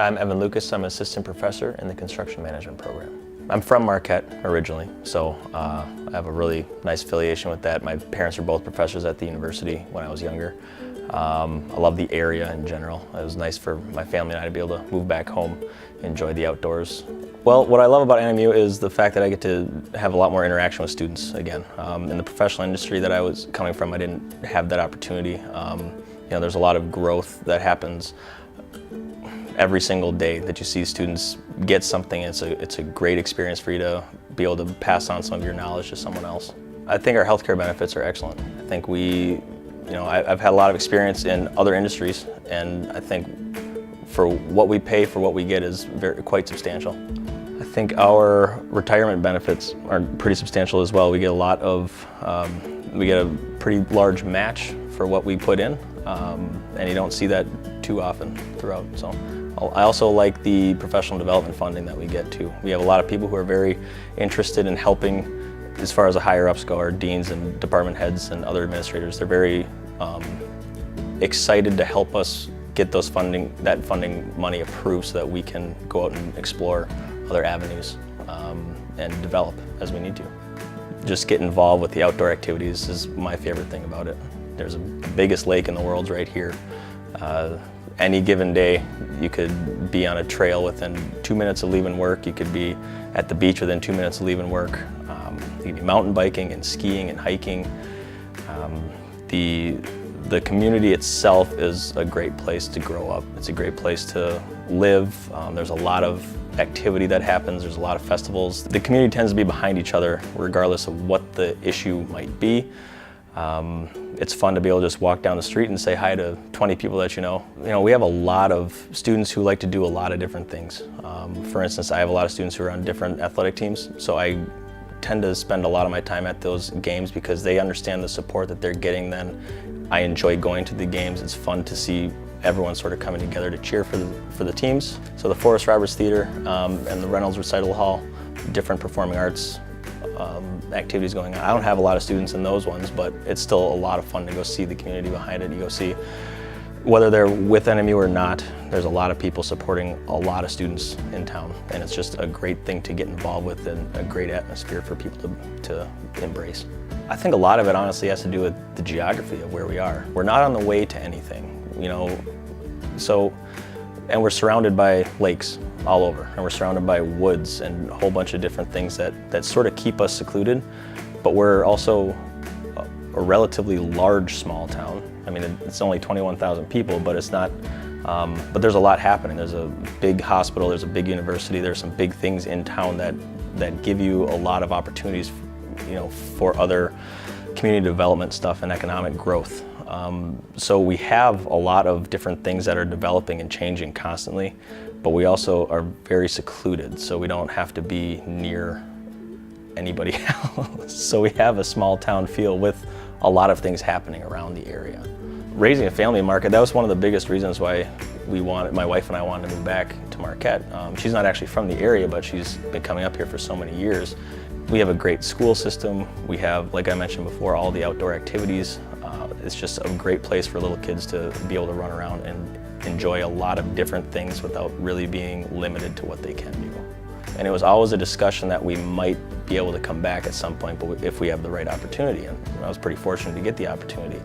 I'm Evan Lucas. I'm an assistant professor in the construction management program. I'm from Marquette originally, so I have a really nice affiliation with that. My parents were both professors at the university when I was younger. I love the area in general. It was nice for my family and I to be able to move back home, enjoy the outdoors. Well, what I love about NMU is the fact that I get to have a lot more interaction with students again. In the professional industry that I was coming from, I didn't have that opportunity. There's a lot of growth that happens every single day that you see students get something. It's a great experience for you to be able to pass on some of your knowledge to someone else. I think our healthcare benefits are excellent. I think I've had a lot of experience in other industries, and I think for what we pay for what we get is quite substantial. I think our retirement benefits are pretty substantial as well. We get we get a pretty large match for what we put in, and you don't see that too often throughout. So I also like the professional development funding that we get too. We have a lot of people who are very interested in helping as far as the higher ups go, our deans and department heads and other administrators. They're very excited to help us get that funding money approved so that we can go out and explore other avenues and develop as we need to. Just get involved with the outdoor activities is my favorite thing about it. There's the biggest lake in the world right here. Any given day, you could be on a trail within 2 minutes of leaving work. You could be at the beach within 2 minutes of leaving work. You could be mountain biking and skiing and hiking. The community itself is a great place to grow up. It's a great place to live. There's a lot of activity that happens. There's a lot of festivals. The community tends to be behind each other regardless of what the issue might be. It's fun to be able to just walk down the street and say hi to 20 people that you know. We have a lot of students who like to do a lot of different things. For instance, I have a lot of students who are on different athletic teams, so I tend to spend a lot of my time at those games because they understand the support that they're getting then. I enjoy going to the games. It's fun to see everyone sort of coming together to cheer for the teams. So the Forrest Roberts Theater and the Reynolds Recital Hall, different performing arts activities going on. I don't have a lot of students in those ones, but it's still a lot of fun to go see the community behind it. You go see, whether they're with NMU or not, there's a lot of people supporting a lot of students in town, and it's just a great thing to get involved with and a great atmosphere for people to embrace. I think a lot of it honestly has to do with the geography of where we are. We're not on the way to anything, and we're surrounded by lakes all over, and we're surrounded by woods and a whole bunch of different things that sort of keep us secluded, but we're also a relatively large small town. I mean, it's only 21,000 people, but it's not, but there's a lot happening. There's a big hospital, there's a big university, there's some big things in town that give you a lot of opportunities, for other community development stuff and economic growth. So we have a lot of different things that are developing and changing constantly, but we also are very secluded, so we don't have to be near anybody else. So we have a small town feel with a lot of things happening around the area. Raising a family in Marquette, that was one of the biggest reasons why my wife and I wanted to move back to Marquette. She's not actually from the area, but she's been coming up here for so many years. We have a great school system. We have, like I mentioned before, all the outdoor activities. It's just a great place for little kids to be able to run around and enjoy a lot of different things without really being limited to what they can do. And it was always a discussion that we might be able to come back at some point, but if we have the right opportunity, and I was pretty fortunate to get the opportunity.